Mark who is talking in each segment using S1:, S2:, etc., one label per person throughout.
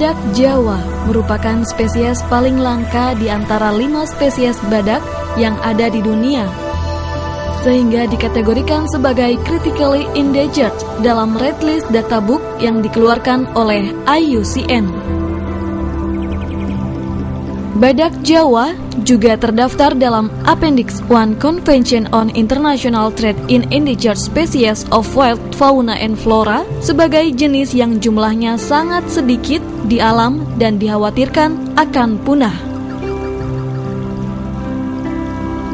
S1: Badak Jawa merupakan spesies paling langka di antara 5 spesies badak yang ada di dunia, sehingga dikategorikan sebagai critically endangered dalam Red List Data Book yang dikeluarkan oleh IUCN. Badak Jawa juga terdaftar dalam Appendix 1 Convention on International Trade in Endangered Species of Wild Fauna and Flora sebagai jenis yang jumlahnya sangat sedikit di alam dan dikhawatirkan akan punah.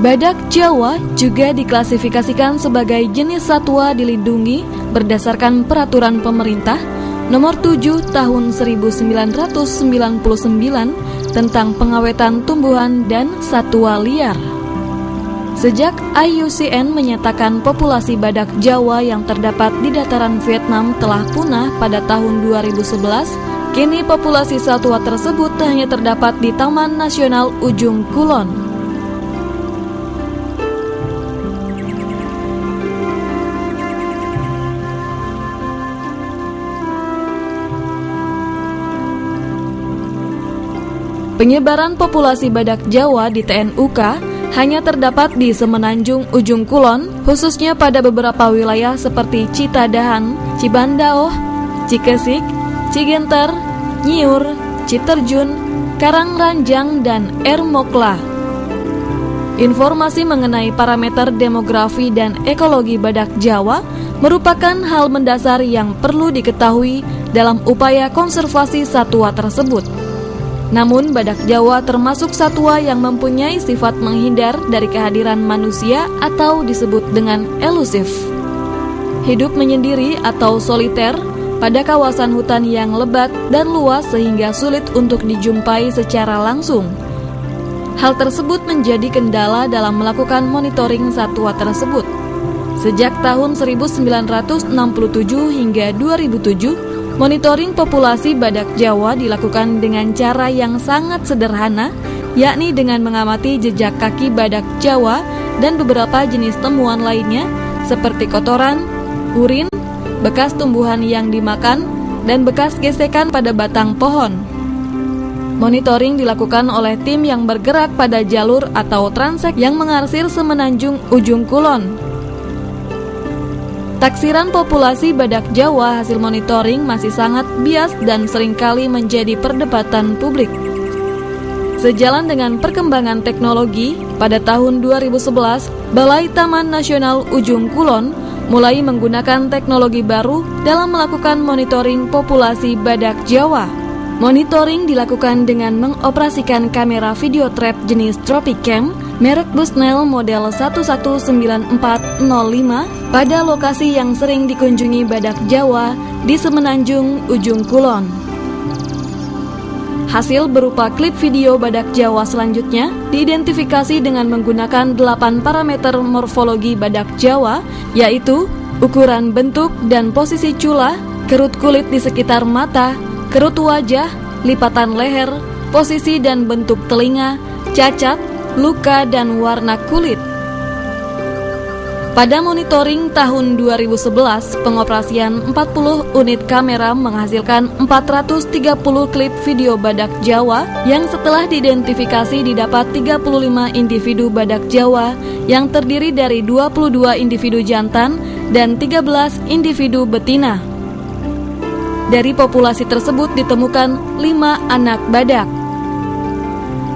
S1: Badak Jawa juga diklasifikasikan sebagai jenis satwa dilindungi berdasarkan peraturan pemerintah nomor 7 tahun 1999 tentang pengawetan tumbuhan dan satwa liar. Sejak IUCN menyatakan populasi badak Jawa yang terdapat di dataran Vietnam telah punah pada tahun 2011, kini populasi satwa tersebut hanya terdapat di Taman Nasional Ujung Kulon. Penyebaran populasi badak Jawa di TNUK hanya terdapat di Semenanjung Ujung Kulon, khususnya pada beberapa wilayah seperti Citadahan, Cibandaoh, Cikesik, Cigenter, Nyiur, Citerjun, Karangranjang, dan Ermokla. Informasi mengenai parameter demografi dan ekologi badak Jawa merupakan hal mendasar yang perlu diketahui dalam upaya konservasi satwa tersebut. Namun, badak Jawa termasuk satwa yang mempunyai sifat menghindar dari kehadiran manusia atau disebut dengan elusif. Hidup menyendiri atau soliter pada kawasan hutan yang lebat dan luas sehingga sulit untuk dijumpai secara langsung. Hal tersebut menjadi kendala dalam melakukan monitoring satwa tersebut. Sejak tahun 1967 hingga 2007, monitoring populasi badak Jawa dilakukan dengan cara yang sangat sederhana, yakni dengan mengamati jejak kaki badak Jawa dan beberapa jenis temuan lainnya seperti kotoran, urin, bekas tumbuhan yang dimakan, dan bekas gesekan pada batang pohon. Monitoring dilakukan oleh tim yang bergerak pada jalur atau transek yang mengarsir Semenanjung Ujung Kulon. Taksiran populasi badak Jawa hasil monitoring masih sangat bias dan seringkali menjadi perdebatan publik. Sejalan dengan perkembangan teknologi, pada tahun 2011, Balai Taman Nasional Ujung Kulon mulai menggunakan teknologi baru dalam melakukan monitoring populasi badak Jawa. Monitoring dilakukan dengan mengoperasikan kamera video trap jenis Tropicam merek Bushnell model 11945 pada lokasi yang sering dikunjungi badak Jawa di Semenanjung Ujung Kulon. Hasil berupa klip video badak Jawa selanjutnya diidentifikasi dengan menggunakan 8 parameter morfologi badak Jawa, yaitu ukuran bentuk dan posisi cula, kerut kulit di sekitar mata, kerut wajah, lipatan leher, posisi dan bentuk telinga, cacat, luka, dan warna kulit. Pada monitoring tahun 2011, pengoperasian 40 unit kamera menghasilkan 430 klip video badak Jawa yang setelah diidentifikasi didapat 35 individu badak Jawa yang terdiri dari 22 individu jantan dan 13 individu betina. Dari populasi tersebut ditemukan 5 anak badak.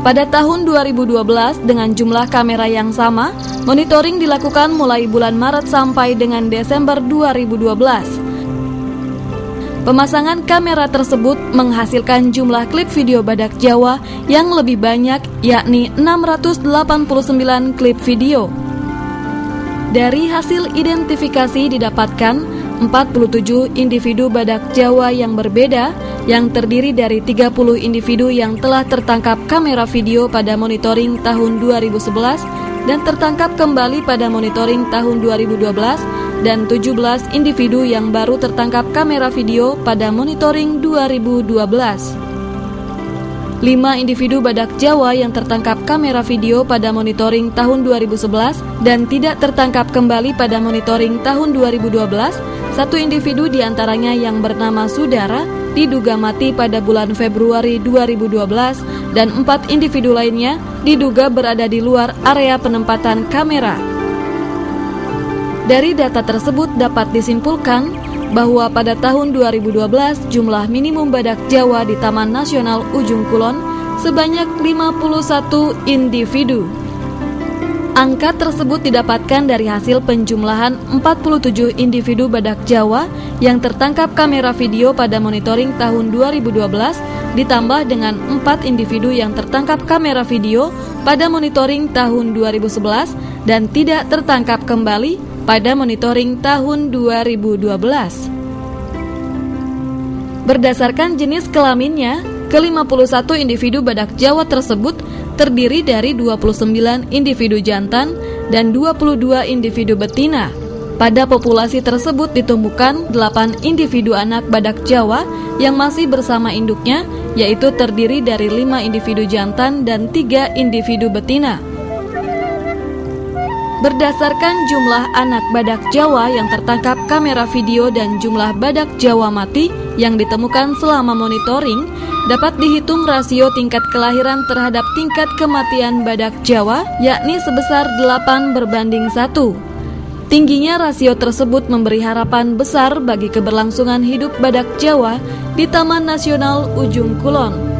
S1: Pada tahun 2012 dengan jumlah kamera yang sama, monitoring dilakukan mulai bulan Maret sampai dengan Desember 2012. Pemasangan kamera tersebut menghasilkan jumlah klip video badak Jawa yang lebih banyak, yakni 689 klip video. Dari hasil identifikasi didapatkan 47 individu badak Jawa yang berbeda, yang terdiri dari 30 individu yang telah tertangkap kamera video pada monitoring tahun 2011 dan tertangkap kembali pada monitoring tahun 2012, dan 17 individu yang baru tertangkap kamera video pada monitoring 2012. 5 individu badak Jawa yang tertangkap kamera video pada monitoring tahun 2011 dan tidak tertangkap kembali pada monitoring tahun 2012 Satu individu diantaranya yang bernama Sudara diduga mati pada bulan Februari 2012 dan 4 individu lainnya diduga berada di luar area penempatan kamera. Dari data tersebut dapat disimpulkan bahwa pada tahun 2012 jumlah minimum badak Jawa di Taman Nasional Ujung Kulon sebanyak 51 individu. Angka tersebut didapatkan dari hasil penjumlahan 47 individu badak Jawa yang tertangkap kamera video pada monitoring tahun 2012 ditambah dengan 4 individu yang tertangkap kamera video pada monitoring tahun 2011 dan tidak tertangkap kembali pada monitoring tahun 2012. Berdasarkan jenis kelaminnya, ke-51 individu badak Jawa tersebut terdiri dari 29 individu jantan dan 22 individu betina. Pada populasi tersebut ditumbuhkan 8 individu anak badak Jawa yang masih bersama induknya, yaitu terdiri dari 5 individu jantan dan 3 individu betina. Berdasarkan jumlah anak badak Jawa yang tertangkap kamera video dan jumlah badak Jawa mati yang ditemukan selama monitoring, dapat dihitung rasio tingkat kelahiran terhadap tingkat kematian badak Jawa, yakni sebesar 8:1. Tingginya rasio tersebut memberi harapan besar bagi keberlangsungan hidup badak Jawa di Taman Nasional Ujung Kulon.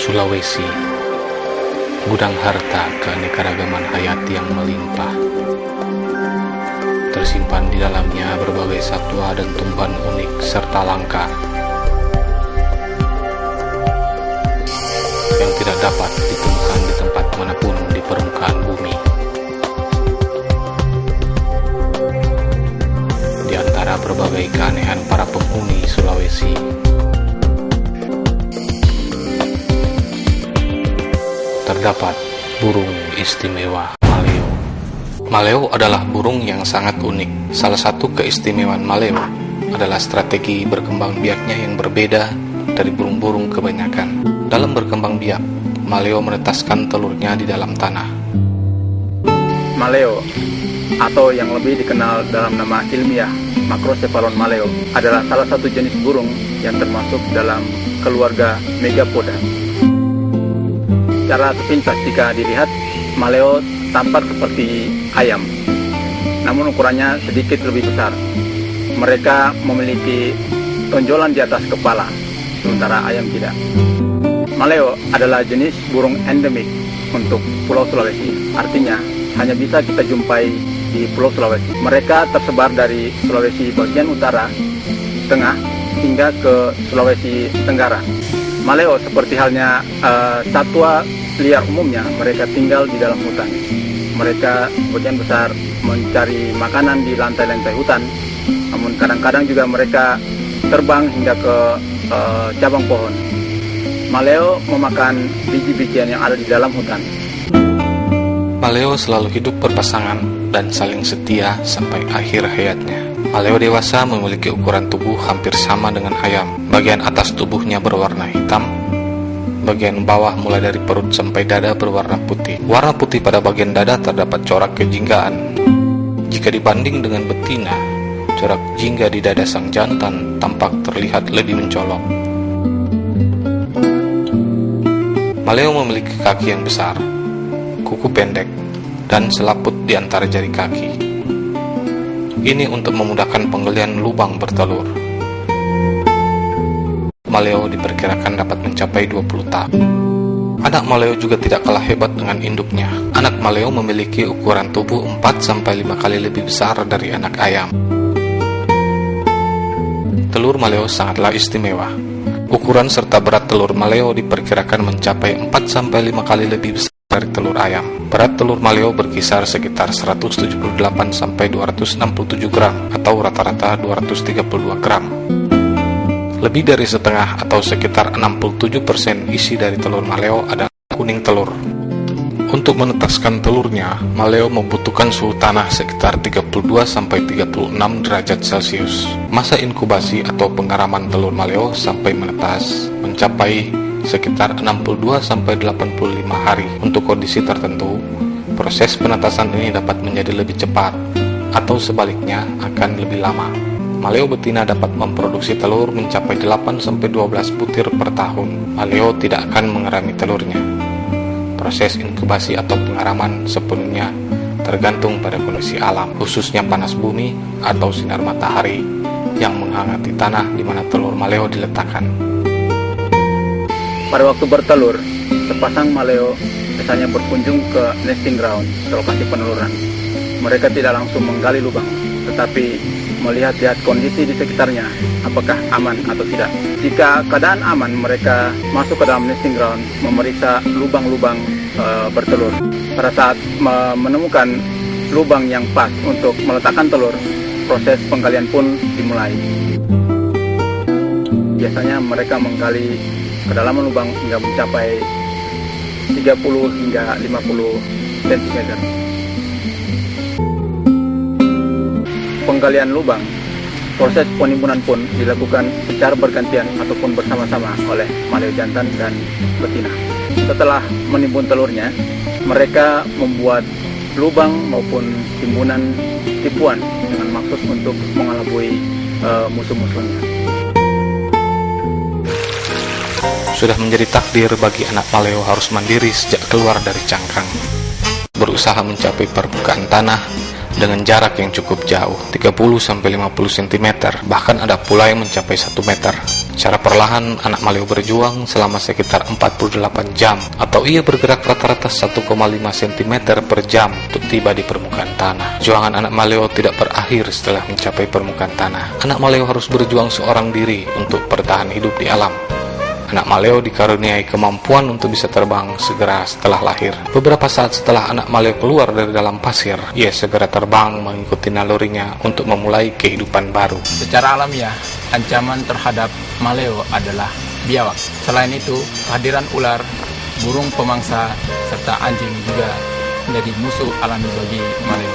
S2: Sulawesi, gudang harta keanekaragaman hayati yang melimpah. Tersimpan di dalamnya berbagai satwa dan tumbuhan unik serta langka yang tidak dapat ditemukan di tempat manapun di permukaan bumi. Di antara berbagai keanehan para penghuni Sulawesi, terdapat burung istimewa maleo. Maleo adalah burung yang sangat unik. Salah satu keistimewaan maleo adalah strategi berkembang biaknya yang berbeda dari burung-burung kebanyakan. Dalam berkembang biak, maleo menetaskan telurnya di dalam tanah.
S3: Maleo, atau yang lebih dikenal dalam nama ilmiah Macrocephalon maleo, adalah salah satu jenis burung yang termasuk dalam keluarga Megapoda. Secara sepintas jika dilihat, maleo tampak seperti ayam, namun ukurannya sedikit lebih besar. Mereka memiliki tonjolan di atas kepala, sementara ayam tidak. Maleo adalah jenis burung endemik untuk Pulau Sulawesi, artinya hanya bisa kita jumpai di Pulau Sulawesi. Mereka tersebar dari Sulawesi bagian utara, tengah, hingga ke Sulawesi Tenggara. Maleo seperti halnya satwa liar umumnya, mereka tinggal di dalam hutan. Mereka sebagian besar mencari makanan di lantai-lantai hutan, namun kadang-kadang juga mereka terbang hingga ke cabang pohon. Maleo memakan biji-bijian yang ada di dalam hutan.
S2: Maleo selalu hidup berpasangan dan saling setia sampai akhir hayatnya. Maleo dewasa memiliki ukuran tubuh hampir sama dengan ayam. Bagian atas tubuhnya berwarna hitam, bagian bawah mulai dari perut sampai dada berwarna putih. Warna putih pada bagian dada terdapat corak kejinggaan. Jika dibanding dengan betina, corak jingga di dada sang jantan tampak terlihat lebih mencolok. Maleo memiliki kaki yang besar, kuku pendek, dan selaput di antara jari kaki. Ini untuk memudahkan penggalian lubang bertelur. Maleo diperkirakan dapat mencapai 20 tahun. Anak maleo juga tidak kalah hebat dengan induknya. Anak maleo memiliki ukuran tubuh 4-5 kali lebih besar dari anak ayam. Telur maleo sangatlah istimewa. Ukuran serta berat telur maleo diperkirakan mencapai 4-5 kali lebih besar dari telur ayam. Berat telur maleo berkisar sekitar 178-267 gram atau rata-rata 232 gram. Lebih dari setengah atau sekitar 67% isi dari telur maleo adalah kuning telur. Untuk menetaskan telurnya, maleo membutuhkan suhu tanah sekitar 32-36 derajat Celcius. Masa inkubasi atau pengaraman telur maleo sampai menetas mencapai sekitar 62-85 hari. Untuk kondisi tertentu, proses penetasan ini dapat menjadi lebih cepat atau sebaliknya akan lebih lama. Maleo betina dapat memproduksi telur mencapai 8-12 butir per tahun. Maleo tidak akan mengerami telurnya. Proses inkubasi atau pengaraman sepenuhnya tergantung pada kondisi alam, khususnya panas bumi atau sinar matahari yang menghangati tanah di mana telur maleo diletakkan.
S3: Pada waktu bertelur, sepasang maleo biasanya berkunjung ke nesting ground, lokasi peneluran. Mereka tidak langsung menggali lubang, tetapi melihat-lihat kondisi di sekitarnya, apakah aman atau tidak. Jika keadaan aman, mereka masuk ke dalam nesting ground, memeriksa lubang-lubang bertelur. Pada saat menemukan lubang yang pas untuk meletakkan telur, proses penggalian pun dimulai. Biasanya mereka menggali kedalaman lubang hingga mencapai 30 hingga 50 cm. Penggalian lubang, proses penimbunan pun dilakukan secara bergantian ataupun bersama-sama oleh maleo jantan dan betina. Setelah menimbun telurnya, mereka membuat lubang maupun timbunan tipuan dengan maksud untuk mengelabui musuh-musuhnya.
S2: Sudah menjadi takdir bagi anak maleo harus mandiri sejak keluar dari cangkang. Berusaha mencapai permukaan tanah dengan jarak yang cukup jauh, 30-50 cm, bahkan ada pula yang mencapai 1 meter. Secara perlahan, anak maleo berjuang selama sekitar 48 jam, atau ia bergerak rata-rata 1,5 cm per jam untuk tiba di permukaan tanah. Perjuangan anak maleo tidak berakhir setelah mencapai permukaan tanah. Anak maleo harus berjuang seorang diri untuk bertahan hidup di alam. Anak maleo dikaruniai kemampuan untuk bisa terbang segera setelah lahir. Beberapa saat setelah anak maleo keluar dari dalam pasir, ia segera terbang mengikuti nalurinya untuk memulai kehidupan baru.
S4: Secara alamiah, ancaman terhadap maleo adalah biawak. Selain itu, kehadiran ular, burung pemangsa, serta anjing juga menjadi musuh alami bagi maleo.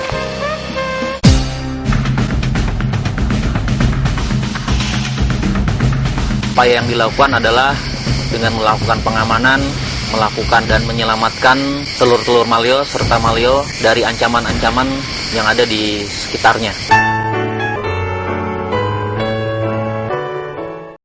S5: Upaya yang dilakukan adalah dengan melakukan pengamanan, melakukan dan menyelamatkan telur-telur maleo serta maleo dari ancaman-ancaman yang ada di sekitarnya.